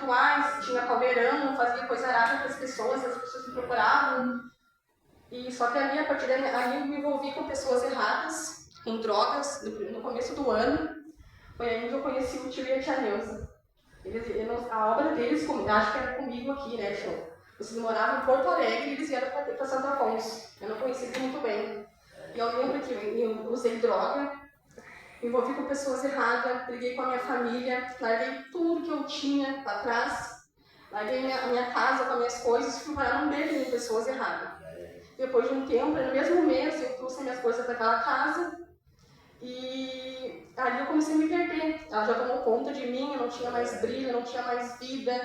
rituais, tinha caldeirão, fazia coisa errada com as pessoas me procuravam. E só que ali, a partir daí, eu me envolvi com pessoas erradas, com drogas, no começo do ano. Foi aí que eu conheci o tio e a tia Neuza. A obra deles, acho que era comigo aqui, né, tio? Vocês moravam em Porto Alegre e eles vieram para Santo Afonso. Eu não conhecia eles muito bem. E eu lembro que eu usei droga, me envolvi com pessoas erradas, briguei com a minha família, larguei tudo que eu tinha para trás, larguei a minha casa com as minhas coisas e fui parar num beco com pessoas erradas. Depois de um tempo, no mesmo mês, eu trouxe minhas coisas para aquela casa e ali eu comecei a me perder. Ela já tomou conta de mim, eu não tinha mais brilho, eu não tinha mais vida,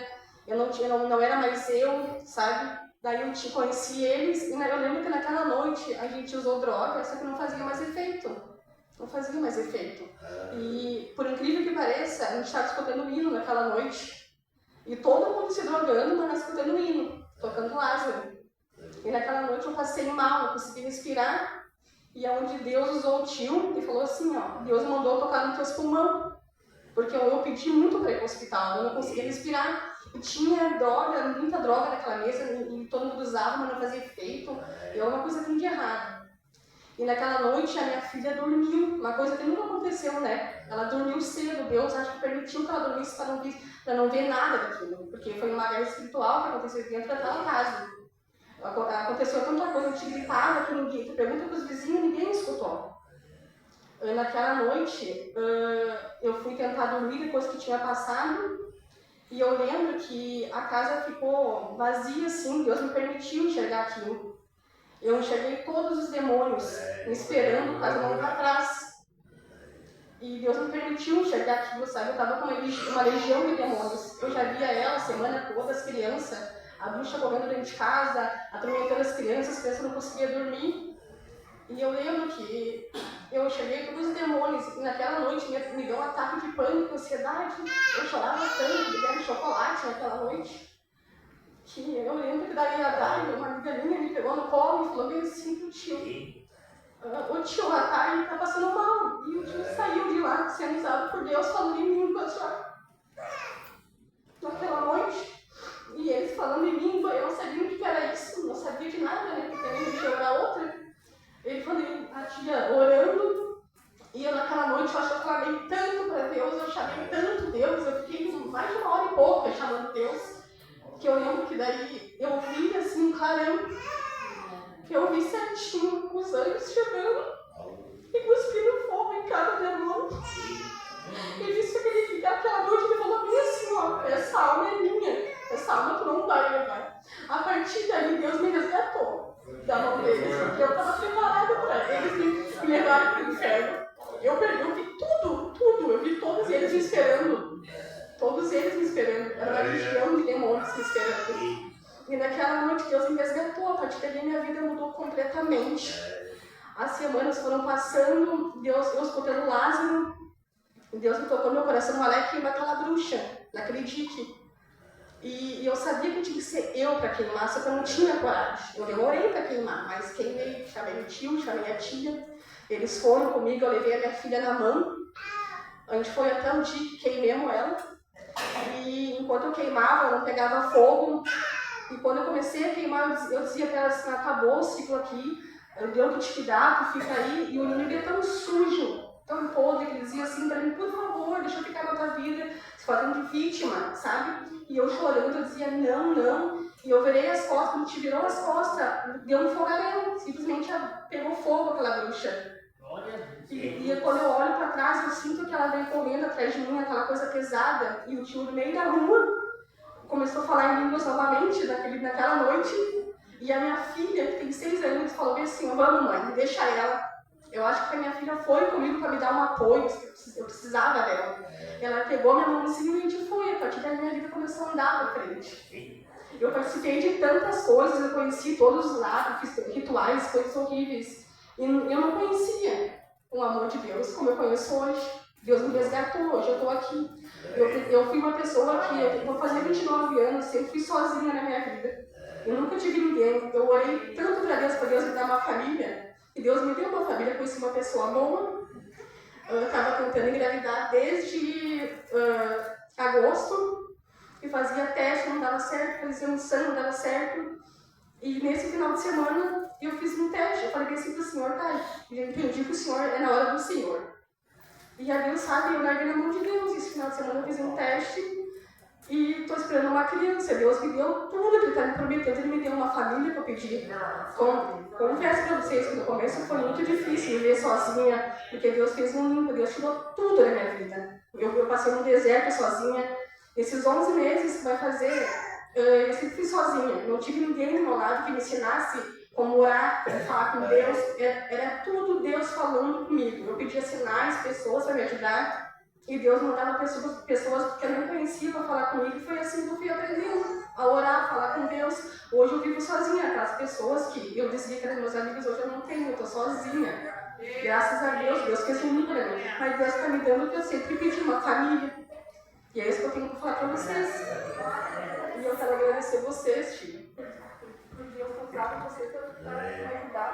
eu não era mais eu, sabe? Daí eu conheci eles e eu lembro que naquela noite a gente usou droga, só que não fazia mais efeito. Não fazia mais efeito. E, por incrível que pareça, a gente estava escutando hino naquela noite. E todo mundo se drogando, mas escutando hino, tocando Lázaro. E naquela noite eu passei mal, não consegui respirar. E é onde Deus usou o tio e falou assim, ó, Deus mandou tocar no teu pulmão. Porque eu pedi muito para ir para o hospital, eu não conseguia respirar. E tinha droga, muita droga naquela mesa, e todo mundo usava, mas não fazia efeito. E era uma coisa muito de errado. E naquela noite a minha filha dormiu, uma coisa que nunca aconteceu, né? Ela dormiu cedo, Deus acho que permitiu que ela dormisse para não ver nada daquilo. Porque foi uma guerra espiritual que aconteceu dentro daquela casa. Aconteceu tanta coisa, a gente gritava que ninguém, tu pergunta para os vizinhos, ninguém escutou. Naquela noite, eu fui tentar dormir depois que tinha passado, e eu lembro que a casa ficou vazia assim, Deus me permitiu enxergar aquilo. Eu enxerguei todos os demônios me esperando com as mãos para trás. E Deus me permitiu enxergar aquilo, sabe? Eu estava com uma legião de demônios. Eu já via ela a semana toda, as crianças, a bruxa correndo dentro de casa, atormentando as crianças não conseguiam dormir. E eu lembro que eu enxerguei todos os demônios, e naquela noite me deu um ataque de pânico, ansiedade. Eu chorava tanto, me deram chocolate naquela noite. Que eu lembro que daí a Dai, uma amiga minha, me pegou no colo e falou bem assim pro tio. O tio, a Dai tá passando mal. E o tio saiu de lá, sendo usado por Deus, falando em língua só. Naquela noite. E eles falando em língua, eu não sabia o que era isso, não sabia de nada, né? Porque a língua era outra. Ele falando, a tia orando. E eu naquela noite, eu acho que eu clamei tanto para Deus, eu chamei tanto Deus, eu fiquei mais de 1h30 chamando Deus. Que eu lembro que daí eu vi assim um clarão, que eu vi certinho os anjos chegando e cuspindo fogo em cada demônio. E disse que aquela noite ele falou bem assim, ó, essa alma é minha, essa alma tu não vai levar. A partir daí Deus me resgatou da mão deles, porque eu estava preparada para eles me levarem para o inferno. Eu vi tudo, eu vi todos eles me esperando. Todos eles me esperando, era uma legião de demônios me esperando. E naquela noite Deus me resgatou, a partir daí minha vida mudou completamente. As semanas foram passando, eu escutando Lázaro, Deus me tocou no meu coração, o Alec queimou aquela bruxa, naquele dique. E eu sabia que tinha que ser eu para queimar, só que eu não tinha coragem. Eu demorei para queimar, mas queimei, chamei o tio, chamei a tia. Eles foram comigo, eu levei a minha filha na mão. A gente foi até o dia que queimemos ela. E enquanto eu queimava, eu não pegava fogo. E quando eu comecei a queimar, eu dizia para ela assim, acabou o ciclo aqui, Deus que te dá, tu fica aí. E o inimigo é tão sujo, tão podre, que ele dizia assim para mim, por favor, deixa eu ficar na tua vida, se fazendo de vítima, sabe? E eu chorando, eu dizia, não. E eu virei as costas, quando te virou as costas, deu um fogaréu, simplesmente pegou fogo aquela bruxa. E quando eu olho para trás, eu sinto que ela vem correndo atrás de mim, aquela coisa pesada, e o tio no meio da rua começou a falar em línguas novamente naquela noite, e a minha filha, que tem 6 anos, falou bem assim, vamos mãe, deixa ela. Eu acho que a minha filha foi comigo para me dar um apoio, eu precisava dela. Ela pegou minha mãozinha e a gente foi, a partir daí minha vida começou a andar para frente. Eu participei de tantas coisas, eu conheci todos os lados, fiz rituais, coisas horríveis, e eu não conhecia o amor de Deus como eu conheço hoje. Deus me resgatou, hoje eu estou aqui. Eu fui uma pessoa que, eu vou fazer 29 anos, sempre fui sozinha na minha vida. Eu nunca tive ninguém. Eu orei tanto para Deus me dar uma família. E Deus me deu uma família, conheci uma pessoa boa. Eu estava tentando engravidar desde agosto. e fazia teste, não dava certo, fazia um sangue, não dava certo. E nesse final de semana eu fiz um teste, eu falei assim pro Senhor, tá, eu entendi que o Senhor é na hora do Senhor. E a Deus sabe, eu larguei na mão de Deus. Esse final de semana eu fiz um teste e estou esperando uma criança. Deus me deu tudo que Ele está me prometendo. Ele me deu uma família que eu pedi. Confesso para vocês que no começo foi muito difícil viver sozinha, porque Deus fez um limpo, Deus tirou tudo da minha vida. Eu passei no deserto sozinha. Esses 11 meses que vai fazer, eu sempre fui sozinha. Não tive ninguém do meu lado que me ensinasse como orar, falar com Deus. Era tudo Deus falando comigo. Eu pedia sinais, pessoas para me ajudar. E Deus mandava pessoas que eu nem conhecia para falar comigo. E foi assim que eu fui aprendendo a orar, a falar com Deus. Hoje eu vivo sozinha. Aquelas pessoas que eu decidi que eram meus amigos, hoje eu não tenho, eu estou sozinha. Graças a Deus, Deus fez um para mim. Mas Deus está me dando o que eu sempre pedi, uma família. E é isso que eu tenho para falar para vocês. E eu quero agradecer vocês, tio. Por Deus contar com você para me ajudar.